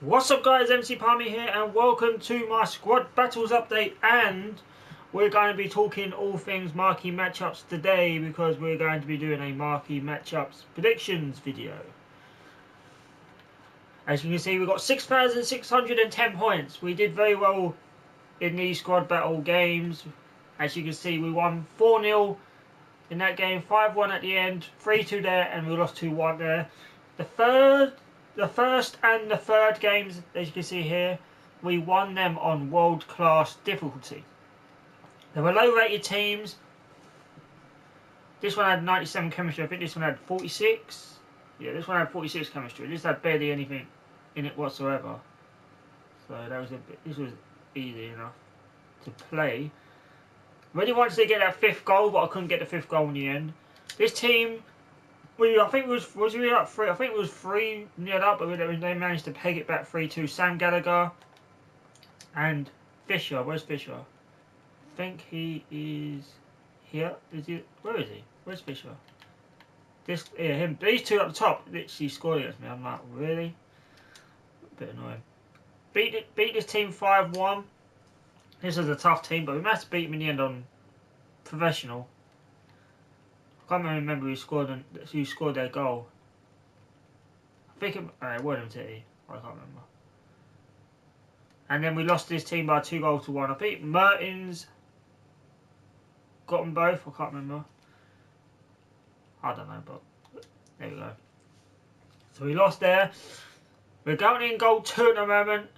What's up guys, MC Palmy here and welcome to my squad battles update, and we're going to be talking all things marquee matchups today because we're going to be doing a marquee matchups predictions video. As you can see, we've got 6,610 points. We did very well in these squad battle games. As you can see, we won 4-0 in that game, 5-1 at the end, 3-2 there, and we lost 2-1 there. The first and the third games, as you can see here, we won them on world-class difficulty. There were low-rated teams. This one had 97 chemistry. I think this one had 46. Yeah, this one had 46 chemistry. This had barely anything in it whatsoever. So that was this was easy enough to play. Really wanted to get that fifth goal, but I couldn't get the fifth goal in the end. This team, I think it was we up 3? I think it was 3-0 up, but they managed to peg it back 3-2. Sam Gallagher and Fisher. Where's Fisher? I think he is here. Is he? Where is he? Where's Fisher? Him. These two up the top literally scored against me. I'm like, really? A bit annoying. Beat this team 5-1. This is a tough team, but we managed to beat them in the end on professional. I can't remember who scored their goal. I think it wasn't Titty. I can't remember. And then we lost this team by 2-1. I think Mertens got them both. I can't remember. I don't know, but there we go. So we lost there. We're going in goal 2 at the moment.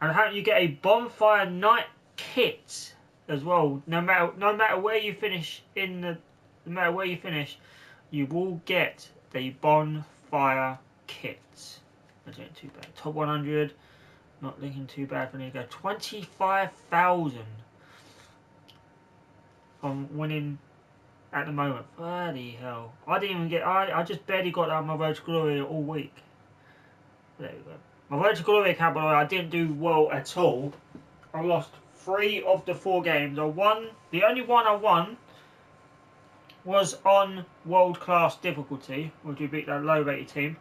And how you get a bonfire night kit as well. No matter where you finish you will get the bonfire kit. Not doing too bad. Top 100, not looking too bad for me to go. 25,000 from winning at the moment. Bloody hell! I didn't even get. I just barely got out of my Road to Glory all week. There we go. My Road to Glory account, by the way, I didn't do well at all. I lost 3 of the 4 games. I won. The only one I won was on world-class difficulty, which we beat that low-rated team.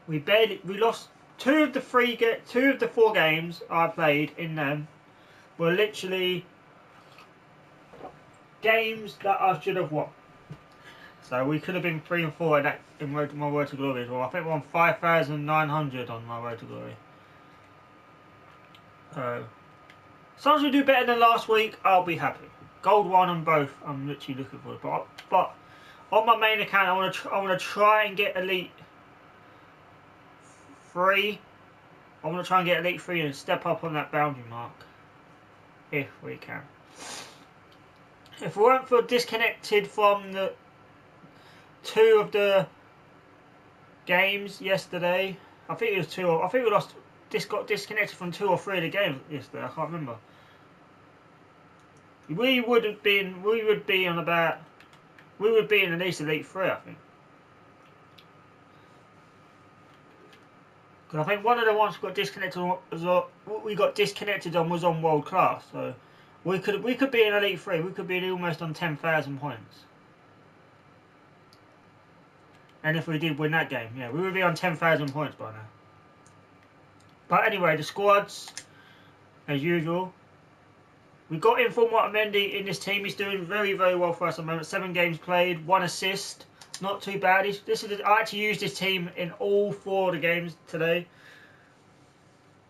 We lost 2 of the 4 games I played in them were literally games that I should have won. So we could have been 3 and 4 in my Road to Glory as well. I think we won 5,900 on my Road to Glory. As long as we do better than last week, I'll be happy. Gold 1 on both, I'm literally looking for it. But on my main account, I want to try and get Elite 3. I want to try and get Elite 3 and step up on that boundary mark, if we can. If we weren't for disconnected from the 2 of the games yesterday, I think it was 2. I think we got disconnected from 2 or 3 of the games yesterday. I can't remember. We would be in at least Elite 3, I think. Because I think one of the ones we got disconnected on was on World Class, so we could be in Elite 3. We could be almost on 10,000 points. And if we did win that game, yeah, we would be on 10,000 points by now. But anyway, the squads, as usual. We got Inform Otamendi in this team. He's doing very, very well for us at the moment. 7 games played, 1 assist. Not too bad. I actually used this team in all 4 of the games today.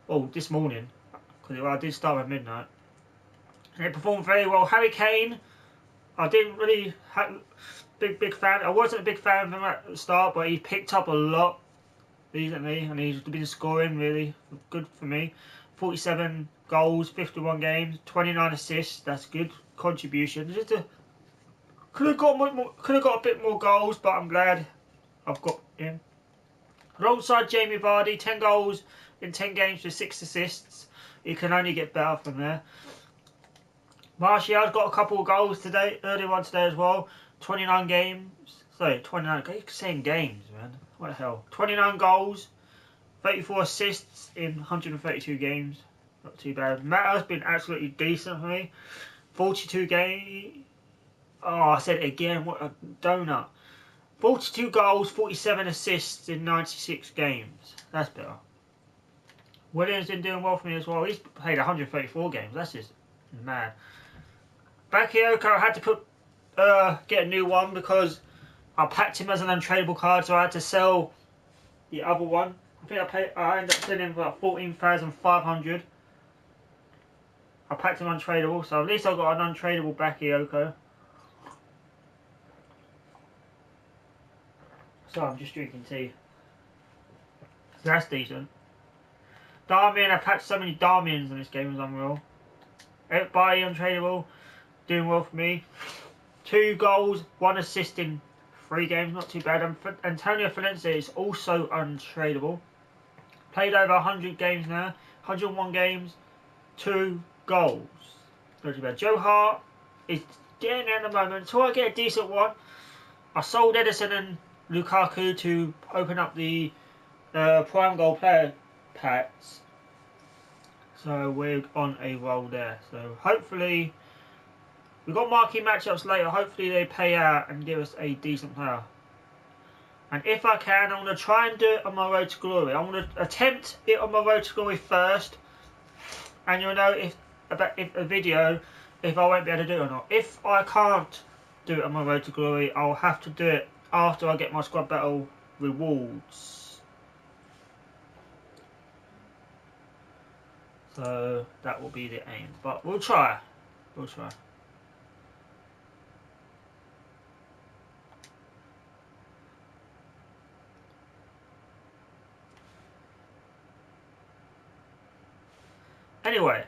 Oh, this morning. Because I did start at midnight. And it performed very well. Harry Kane, I didn't really have big fan. I wasn't a big fan of him at the start, but he picked up a lot recently, and he's been scoring really good for me. 47 goals, 51 games, 29 assists. That's good contribution. Could have got a bit more goals, but I'm glad I've got him. Alongside Jamie Vardy, 10 goals in 10 games with 6 assists. He can only get better from there. Martial's got a couple of goals today, earlier on today as well. 29 games. Sorry, 29. I keep saying games, man. What the hell? 29 goals, 34 assists in 132 games. Not too bad. Matta's been absolutely decent for me. 42 games. Oh, I said it again. What a donut. 42 goals, 47 assists in 96 games. That's better. Williams been doing well for me as well. He's played 134 games. That's just mad. Bakayoko, I had to get a new one because I packed him as an untradeable card, so I had to sell the other one. I think I ended up selling him for like 14,500. I packed him untradeable, so at least I got an untradeable Bakayoko. So I'm just drinking tea. So that's decent. Darmian, I packed so many Darmians in this game, it was unreal. Everybody untradeable, doing well for me. 2 goals, 1 assist in 3 games, not too bad. And Antonio Valencia is also untradeable. Played over 100 games now, 101 games, 2 goals. Not too bad. Joe Hart is getting there at the moment. Until I get a decent one, I sold Edison and Lukaku to open up the prime goal player packs. So we're on a roll there. So hopefully, we've got marquee matchups later. Hopefully they pay out and give us a decent player. And if I can, I'm going to try and do it on my road to glory. I'm going to attempt it on my road to glory first. And you'll know if a video, if I won't be able to do it or not. If I can't do it on my road to glory, I'll have to do it after I get my squad battle rewards. So that will be the aim. But we'll try. We'll try. Anyway,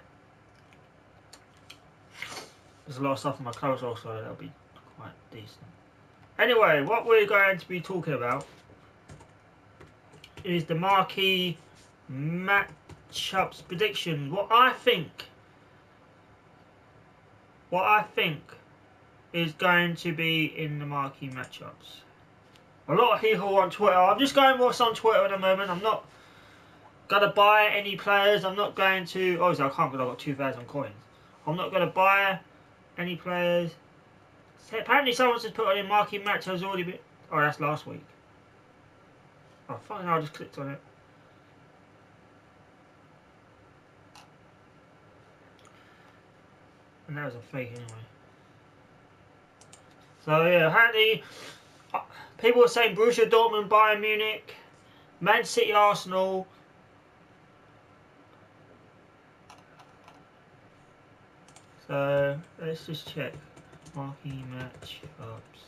there's a lot of stuff in my clothes also, that'll be quite decent. Anyway, what we're going to be talking about is the marquee matchups predictions. What I think is going to be in the marquee matchups. A lot of people on Twitter. I'm just going what's on Twitter at the moment. I'm not gonna buy any players. I'm not going to. Obviously, I can't because I've got 2,000 coins. I'm not gonna buy any players. So apparently, someone just put on in marquee match has already been. Oh, that's last week. Oh, fucking hell, I just clicked on it. And that was a fake anyway. So yeah, apparently, people are saying Borussia Dortmund, Bayern Munich, Man City, Arsenal. So let's just check marquee matchups.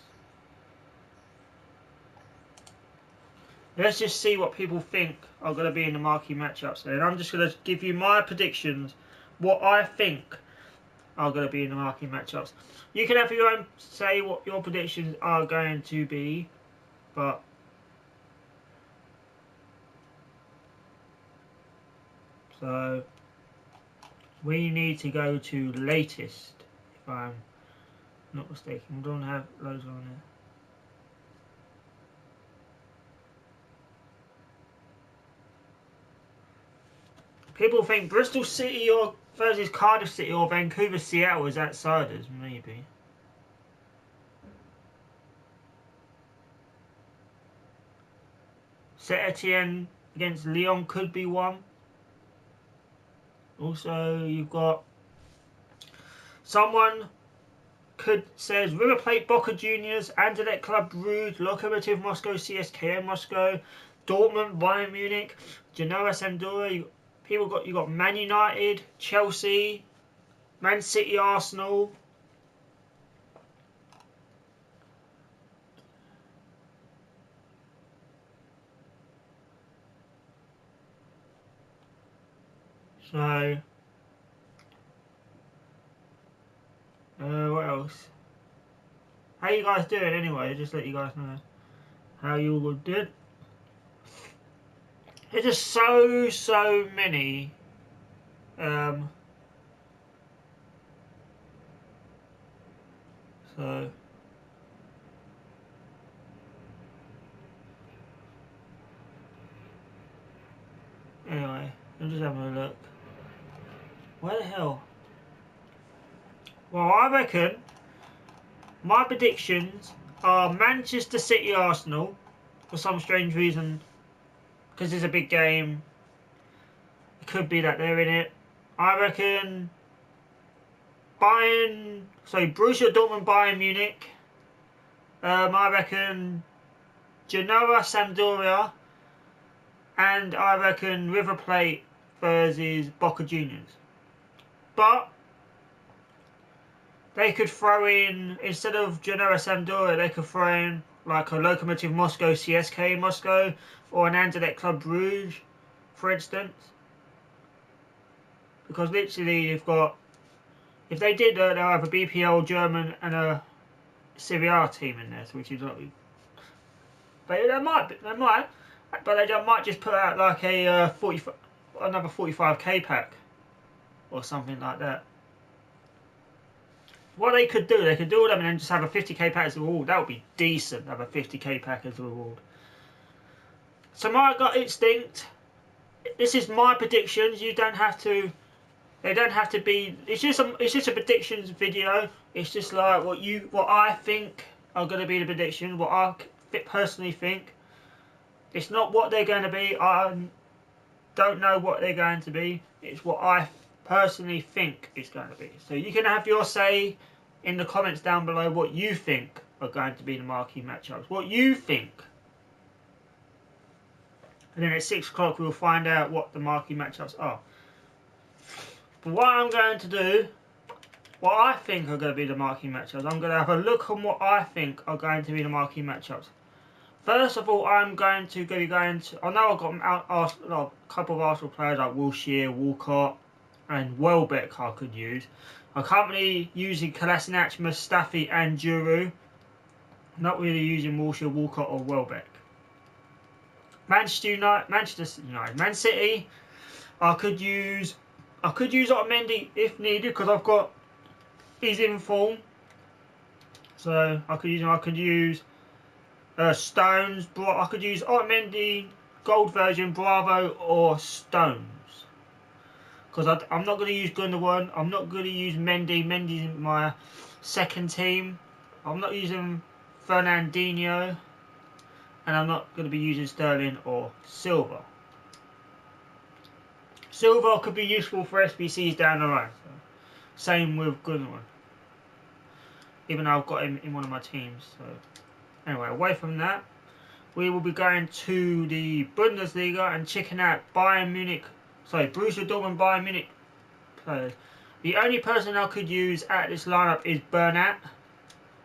Let's just see what people think are going to be in the marquee matchups. And I'm just going to give you my predictions, what I think are going to be in the marquee matchups. You can have your own say what your predictions are going to be, but so we need to go to latest, if I'm not mistaken. We don't have loads on there. People think Bristol City or versus Cardiff City or Vancouver Seattle is outsiders, maybe. Saint Etienne against Lyon could be one. Also, you've got someone says River Plate, Boca Juniors, Anderlecht Club Brugge, Lokomotiv Moscow, CSKA Moscow, Dortmund, Bayern Munich, Genoa, Sampdoria. You got Man United, Chelsea, Man City, Arsenal. So, what else? How you guys doing anyway? Just let you guys know how you all did. There's just so many. So. Anyway, I'm just having a look. Where the hell? Well, I reckon my predictions are Manchester City Arsenal, for some strange reason, because it's a big game. It could be that they're in it. I reckon Borussia Dortmund, Bayern Munich. I reckon Genoa, Sampdoria, and I reckon River Plate versus Boca Juniors. But they could throw in, instead of Genoa, Sampdoria, they could throw in like a Lokomotiv Moscow, CSK Moscow, or an Anderlecht Club Brugge, for instance. Because literally you've got, if they did, they'll have a BPL, German, and a Serie A team in there, which is lovely. But they might, but they might just put out like a another 45k pack or something like that. What they could do all them and then just have a 50k pack as a reward. That would be decent. Have a 50k pack as a reward. So my gut instinct. This is my predictions. You don't have to. They don't have to be. It's just a predictions video. It's just like what I think are going to be the predictions. What I personally think. It's not what they're going to be. I don't know what they're going to be. It's what I personally think it's going to be. So you can have your say in the comments down below what you think are going to be the marquee matchups. What you think. And then at 6 o'clock we'll find out what the marquee matchups are. But what I'm going to do, what I think are going to be the marquee matchups, I'm going to have a look on what I think are going to be the marquee matchups. First of all, I'm going to be going to. I know I've got a couple of Arsenal players like Wilshere, Walcott, and Welbeck I could use. I'm currently using Kolasinac, Mustafi, and Giroud. Not really using Wilshere, Walcott, or Welbeck. Man City. I could use Otamendi if needed because he's in form. So I could use him. I could use Stones. I could use Otamendi, gold version, Bravo, or Stones. Because I'm not going to use Gundogan. I'm not going to use Mendy. Mendy's in my second team. I'm not using Fernandinho. And I'm not going to be using Sterling or Silva. Silva could be useful for SBCs down the line. So. Same with Gundogan. Even though I've got him in one of my teams. So. Anyway, away from that, we will be going to the Bundesliga and checking out Borussia Dortmund, Bayern Munich players. The only person I could use at this lineup is Bernat,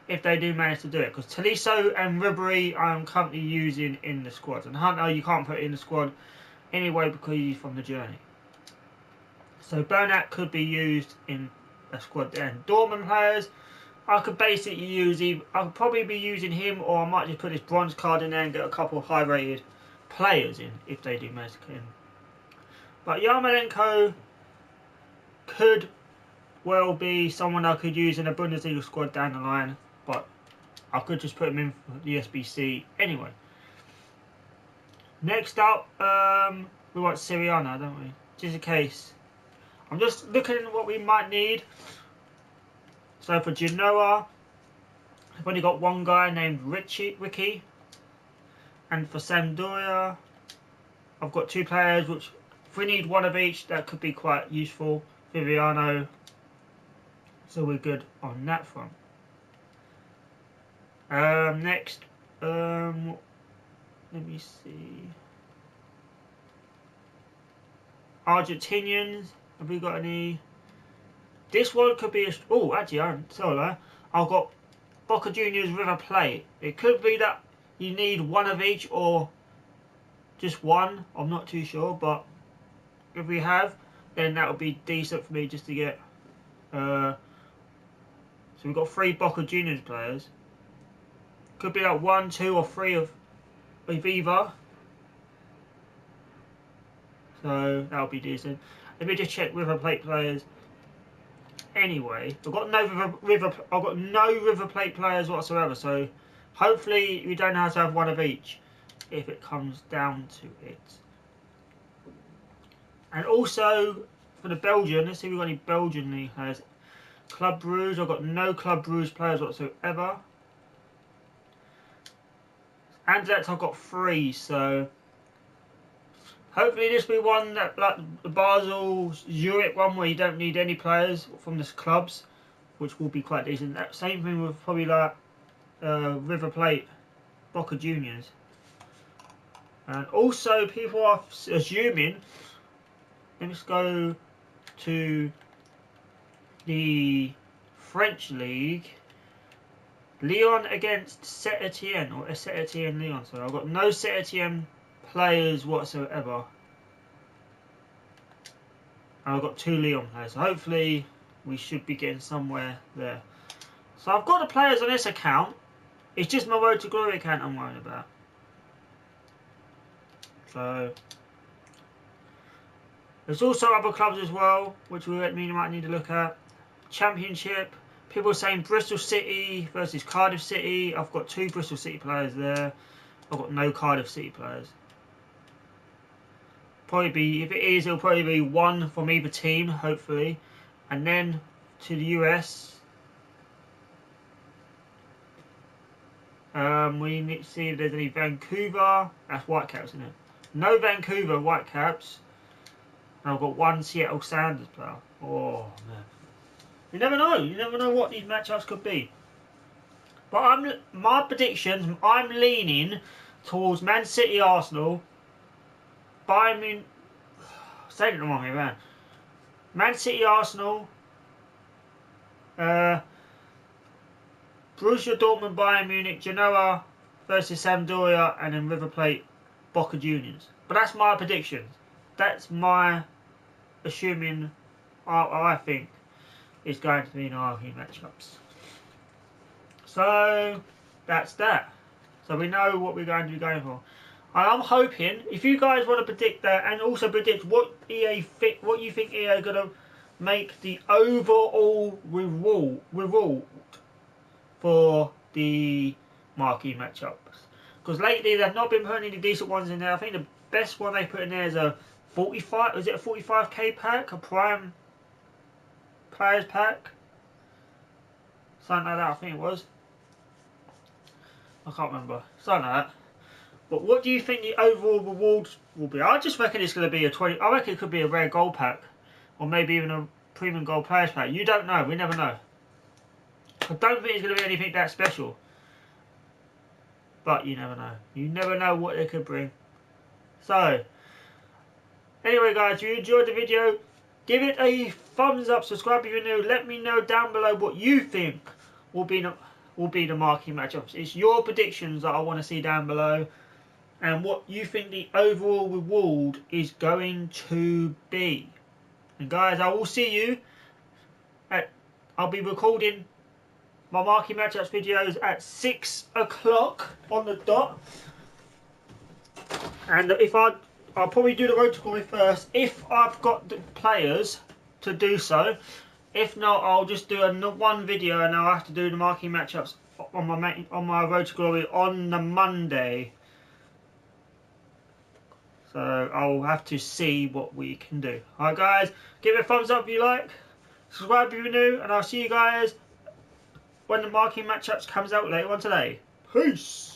if they do manage to do it. Because Tolisso and Ribery I'm currently using in the squad. And Hunter you can't put in the squad anyway because he's from the journey. So Bernat could be used in a squad there. And Dortmund players, I could basically use I could probably be using him, or I might just put this bronze card in there and get a couple of high rated players in if they do manage to get in. But Yarmolenko could well be someone I could use in a Bundesliga squad down the line, but I could just put him in for the SBC anyway. Next up, we want Siriana, don't we? Just in case. I'm just looking at what we might need. So for Genoa, I've only got one guy named Ricky. And for Sampdoria, I've got 2 players, which if we need one of each, that could be quite useful. Viviano. So we're good on that front. Next, let me see. Argentinians, have we got any? This one could be oh, actually, I've got Boca Juniors River Plate. It could be that you need one of each or just one. I'm not too sure, but if we have, then that would be decent for me just to get. So we've got 3 Boca Juniors players. Could be like 1, 2, or 3 of either. So that would be decent. Let me just check River Plate players. Anyway, I've got no River Plate players whatsoever. So hopefully we don't have to have one of each if it comes down to it. And also for the Belgian, let's see if we've got any Belgian league players. Club Brugge, I've got no Club Brugge players whatsoever. Anderlecht I've got 3, so hopefully this will be one that, like the Basel Zurich one, where you don't need any players from the clubs, which will be quite decent. That same thing with probably like River Plate, Boca Juniors. And also people are assuming, let's go to the French League, Lyon against Saint Etienne, or Saint Etienne Lyon. So I've got no Saint Etienne players whatsoever. And I've got 2 Lyon players. So hopefully we should be getting somewhere there. So I've got the players on this account. It's just my Road to Glory account I'm worried about. So there's also other clubs as well, which we might need to look at. Championship. People are saying Bristol City versus Cardiff City. I've got 2 Bristol City players there. I've got no Cardiff City players. Probably be, if it is, it'll probably be 1 from either team, hopefully. And then to the US. We need to see if there's any Vancouver. That's Whitecaps, isn't it? No Vancouver Whitecaps. And I've got 1 Seattle Sounders player. Oh man. You never know. You never know what these matchups could be. But my predictions, I'm leaning towards Man City, Arsenal. Bayern Munich. Saying it the wrong way around. Man City, Arsenal. Borussia Dortmund, Bayern Munich, Genoa versus Sampdoria, and then River Plate, Boca Juniors. But that's my predictions. That's my assuming. I think is going to be in Marquee Matchups. So that's that. So we know what we're going to be going for. And I'm hoping, if you guys want to predict that, and also predict what you think EA are going to make the overall reward for the Marquee Matchups. Because lately they've not been putting any decent ones in there. I think the best one they put in there is a 45. Was it a 45k pack? A Prime Players pack? Something like that, I think it was. I can't remember. Something like that. But what do you think the overall rewards will be? I just reckon it's going to be a 20. I reckon it could be a rare gold pack, or maybe even a premium gold players pack. You don't know. We never know. I don't think it's going to be anything that special. But you never know. You never know what they could bring. So, anyway guys, if you enjoyed the video, give it a thumbs up, subscribe if you're new. Let me know down below what you think will be the Marquee Matchups. It's your predictions that I want to see down below. And what you think the overall reward is going to be. And guys, I will see you I'll be recording my Marquee Matchups videos at 6 o'clock on the dot. And if I'll probably do the Road to Glory first, if I've got the players to do so. If not, I'll just do one video, and I'll have to do the Marquee Matchups on my Road to Glory on the Monday. So I'll have to see what we can do. Alright guys, give it a thumbs up if you like, subscribe if you're new, and I'll see you guys when the Marquee Matchups comes out later on today. Peace!